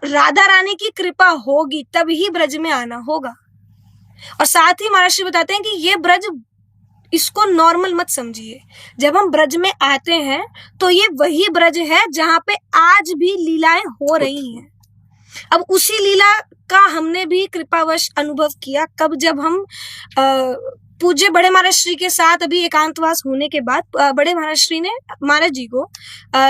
राधा रानी की कृपा होगी तभी ब्रज में आना होगा। और साथ ही महाराज श्री बताते हैं कि ये ब्रज, इसको नॉर्मल मत समझिए। जब हम ब्रज में आते हैं तो ये वही ब्रज है जहां पे आज भी लीलाएं हो रही हैं। अब उसी लीला का हमने भी कृपावश अनुभव किया। कब? जब हम पूज्य बड़े महाराज श्री के साथ अभी एकांतवास होने के बाद बड़े महाराज श्री ने महाराज जी को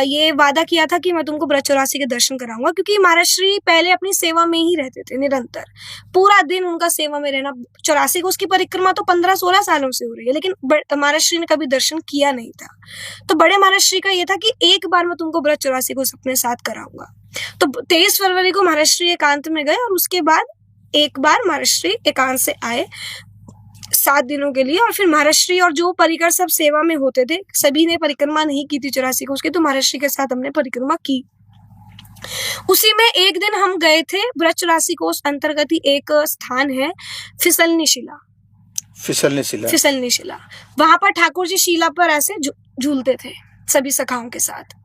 ये वादा किया था कि मैं तुमको ब्रज 84 के दर्शन कराऊंगा, क्योंकि महाराज श्री पहले अपनी सेवा में ही रहते थे निरंतर, पूरा दिन उनका सेवा में रहना। 84 को उसकी परिक्रमा तो 15-16 सालों से हो रही है, लेकिन महाराज श्री ने कभी दर्शन किया नहीं था। तो बड़े महाराज श्री का ये था कि एक बार मैं तुमको ब्रज 84 को अपने साथ कराऊंगा। तो 23 फरवरी को महाराज श्री एकांत में गए और उसके बाद एक बार महाराज श्री एकांत से आए 7 दिनों के लिए। और फिर महाराज श्री और जो परिकर सब सेवा में होते थे, सभी ने परिक्रमा नहीं की थी 84 को उसके, तो महाराज श्री के साथ हमने परिक्रमा की। उसी में एक दिन हम गए थे ब्रज 84 कोष अंतर्गत ही एक स्थान है फिसलनी शिला। फिसलनी शिला, वहां पर ठाकुर जी शिला पर ऐसे झूलते थे सभी सखाओं के साथ।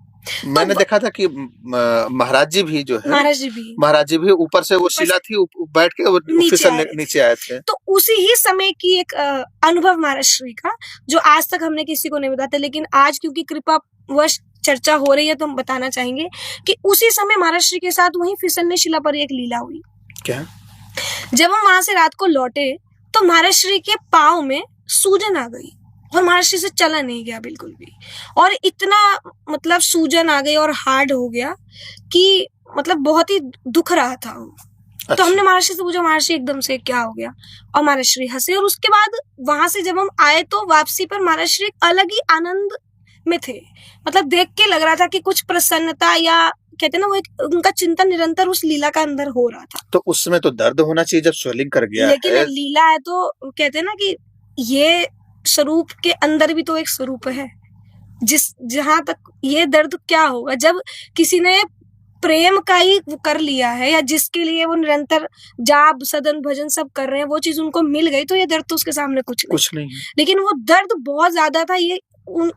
मैंने देखा था कि महाराज जी भी जो है, महाराज जी भी ऊपर से वो शिला थी, बैठ के नीचे आए थे। तो उसी ही समय की एक अनुभव महाराज श्री का, जो आज तक हमने किसी को नहीं बताया, लेकिन आज क्योंकि कृपावश चर्चा हो रही है तो हम बताना चाहेंगे कि उसी समय महाराज श्री के साथ वही फिसलनी शिला पर एक लीला हुई। क्या? जब हम वहां से रात को लौटे तो महाराज श्री के पाँव में सूजन आ गई और महाराज श्री से चला नहीं गया बिल्कुल भी, और इतना मतलब सूजन आ गई और हार्ड हो गया कि मतलब बहुत ही दुख रहा था वो। अच्छा। तो हमने महाराज श्री से पूछा, महाराज श्री एकदम से क्या हो गया? और महाराज श्री हंसे। और उसके बाद वहां से जब हम आए तो वापसी पर महाराज श्री अलग ही आनंद में थे, मतलब देख के लग रहा था कि कुछ प्रसन्नता, या कहते ना वो एक उनका चिंतन निरंतर उस लीला का अंदर हो रहा था। तो उस समय तो दर्द होना चाहिए जब स्वेलिंग कर गया लेकिन है। लीला है तो कहते हैं ना कि ये स्वरूप के अंदर भी तो एक स्वरूप है, जहां तक ये दर्द क्या होगा जब किसी ने प्रेम का ही कर लिया है, या जिसके लिए वो निरंतर जाप सदन भजन सब कर रहे हैं, वो चीज उनको मिल गई तो ये दर्द तो उसके सामने कुछ नहीं। लेकिन वो दर्द बहुत ज्यादा था। ये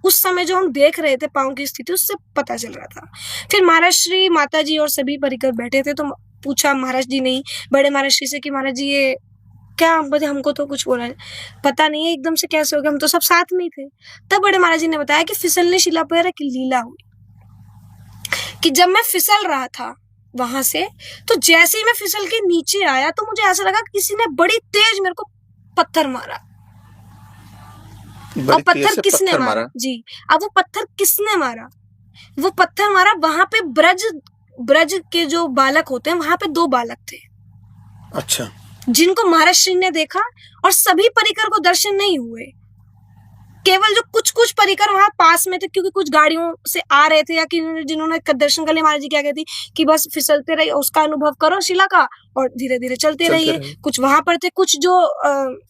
उस समय जो हम देख रहे थे पाँव की स्थिति, उससे पता चल रहा था। फिर महाराज श्री, माता जी और सभी परिकर बैठे थे, तो पूछा महाराज जी नहीं बड़े महाराज श्री से कि महाराज जी ये क्या? हमको तो कुछ बोला पता नहीं है, एकदम से कैसे हो गया, हम तो सब साथ में ही थे। तब बड़े महाराज जी ने बताया कि फिसलनी शिला पर एक लीला हुई कि जब मैं फिसल रहा था वहां से, तो जैसे ही मैं फिसल के नीचे आया तो मुझे ऐसा लगा किसी ने बड़ी तेज मेरे को पत्थर मारा। और पत्थर किसने मारा? जी, अब वो पत्थर किसने मारा? वो पत्थर मारा वहां पे ब्रज के जो बालक होते हैं, वहां पे 2 बालक थे। अच्छा। जिनको महाराज श्री ने देखा, और सभी परिकर को दर्शन नहीं हुए। केवल जो कुछ परिकर वहां पास में थे, क्योंकि कुछ गाड़ियों से आ रहे थे, या कि जिन्होंने दर्शन कर लिया। महाराज जी क्या कहती कि बस फिसलते रहिए, उसका अनुभव करो शिला का, और धीरे धीरे चलते रहिए। कुछ वहां पर थे, कुछ जो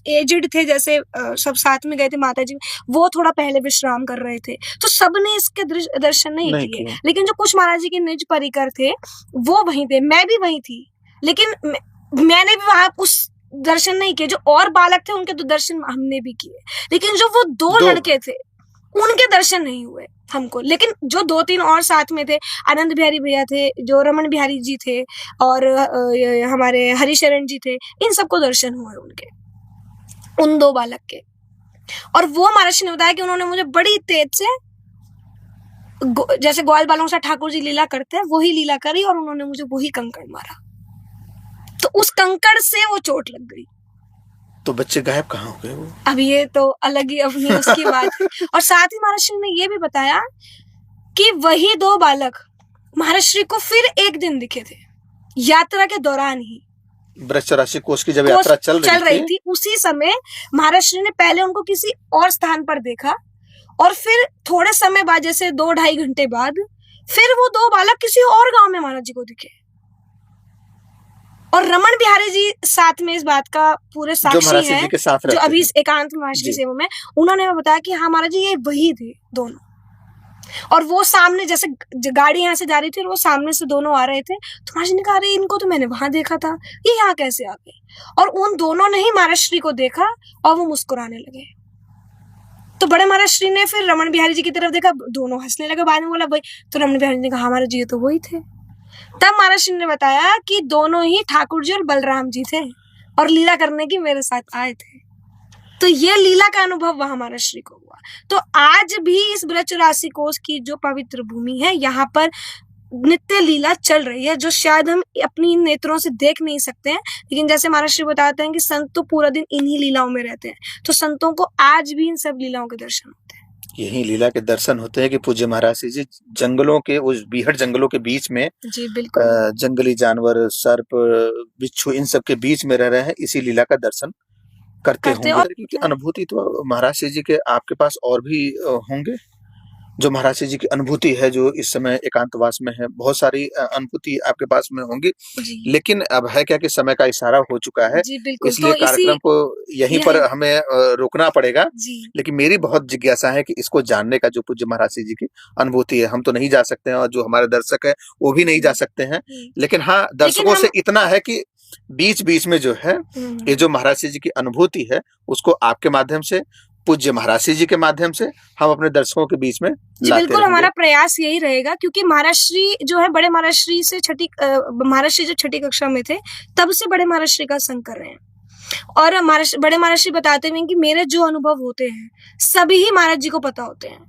एजेड थे, जैसे सब साथ में गए थे माता जी, वो थोड़ा पहले विश्राम कर रहे थे, तो सबने इसके दर्शन नहीं किए। लेकिन जो कुछ महाराज जी के निज परिकर थे वो वहीं थे, मैं भी वहीं थी, लेकिन मैंने भी वहां उस दर्शन नहीं किए। जो और बालक थे उनके तो दर्शन हमने भी किए, लेकिन जो वो 2 लड़के थे उनके दर्शन नहीं हुए हमको। लेकिन जो 2-3 और साथ में थे, आनंद बिहारी भैया थे, जो रमन बिहारी जी थे, और हमारे हरिशरण जी थे, इन सबको दर्शन हुए उनके, उन 2 बालक के। और वो महाराज ने बताया कि उन्होंने मुझे बड़ी तेज से, जैसे ग्वाल बालों से ठाकुर जी लीला करते हैं, वही लीला करी, और उन्होंने मुझे वही कंकड़ मारा। तो उस कंकड़ से वो चोट लग गई। तो बच्चे गायब कहाँ हो गए वो? अब ये तो अलग ही अपनी उसकी बात है। और साथ ही महाराज श्री ने ये भी बताया कि वही 2 बालक महाराज श्री को फिर एक दिन दिखे थे, यात्रा के दौरान ही। ब्रज 84 कोष की जब यात्रा चल रही थी, उसी समय महाराज श्री ने पहले उनको किसी और स्थान पर देखा, और फिर थोड़े समय बाद, जैसे 2-2.5 घंटे बाद, फिर वो 2 बालक किसी और गांव में महाराज जी को दिखे। और रमन बिहारी जी साथ में इस बात का पूरे साक्षी हैं, जो अभी एकांत महाराज की सेवा में, उन्होंने बताया कि हाँ महाराज जी ये वही थे दोनों। और वो सामने, जैसे गाड़ी यहाँ से जा रही थी और वो सामने से दोनों आ रहे थे, तो महाराज जी ने कहा अरे इनको तो मैंने वहां देखा था, ये यहाँ कैसे आ गए? और उन दोनों ने ही महाराज श्री को देखा और वो मुस्कुराने लगे। तो बड़े महाराज श्री ने फिर रमन बिहारी जी की तरफ देखा, दोनों हंसने लगे। बाद में बोला भाई, तो रमन बिहारी जी ने कहा महाराज जी ये तो वही थे। तब महाराज श्री ने बताया कि दोनों ही ठाकुर जी और बलराम जी थे और लीला करने की मेरे साथ आए थे। तो ये लीला का अनुभव वहां महाराज श्री को हुआ। तो आज भी इस ब्रज राशि कोष की जो पवित्र भूमि है, यहाँ पर नित्य लीला चल रही है, जो शायद हम अपनी नेत्रों से देख नहीं सकते हैं, लेकिन जैसे महाराज श्री बताते हैं कि संत तो पूरा दिन इन्हीं लीलाओं में रहते हैं, तो संतों को आज भी इन सब लीलाओं के दर्शन होते हैं। यही लीला के दर्शन होते हैं कि पूज्य महाराज जी जंगलों के, उस बीहड़ जंगलों के बीच में, जी बिल्कुल, जंगली जानवर, सर्प, बिच्छू, इन सब के बीच में रह रहे हैं, इसी लीला का दर्शन करते होंगे। और अनुभूति तो महाराज जी के आपके पास और भी होंगे, जो महाराज जी की अनुभूति है, जो इस समय एकांतवास में है, बहुत सारी अनुभूति आपके पास में होंगी। लेकिन अब है क्या कि समय का इशारा हो चुका है, इसलिए तो कार्यक्रम को यहीं पर हमें रोकना पड़ेगा। लेकिन मेरी बहुत जिज्ञासा है कि इसको जानने का, जो पूज्य महाराज जी की अनुभूति है, हम तो नहीं जा सकते हैं और जो हमारे दर्शक है वो भी नहीं जा सकते हैं। लेकिन हाँ, दर्शकों से इतना है कि बीच बीच में जो है ये जो महाराज जी की अनुभूति है, उसको आपके माध्यम से, पूज्य महाराज जी के माध्यम से हम अपने दर्शकों के बीच में जी बिल्कुल, हमारा प्रयास यही रहेगा, क्योंकि महाराज श्री जो है, बड़े महाराज श्री से महाराज श्री जो छठी कक्षा में थे तब से बड़े महाराज श्री का संग कर रहे हैं। और बड़े महाराज श्री बताते हैं कि मेरे जो अनुभव होते हैं सभी ही महाराज जी को पता होते हैं।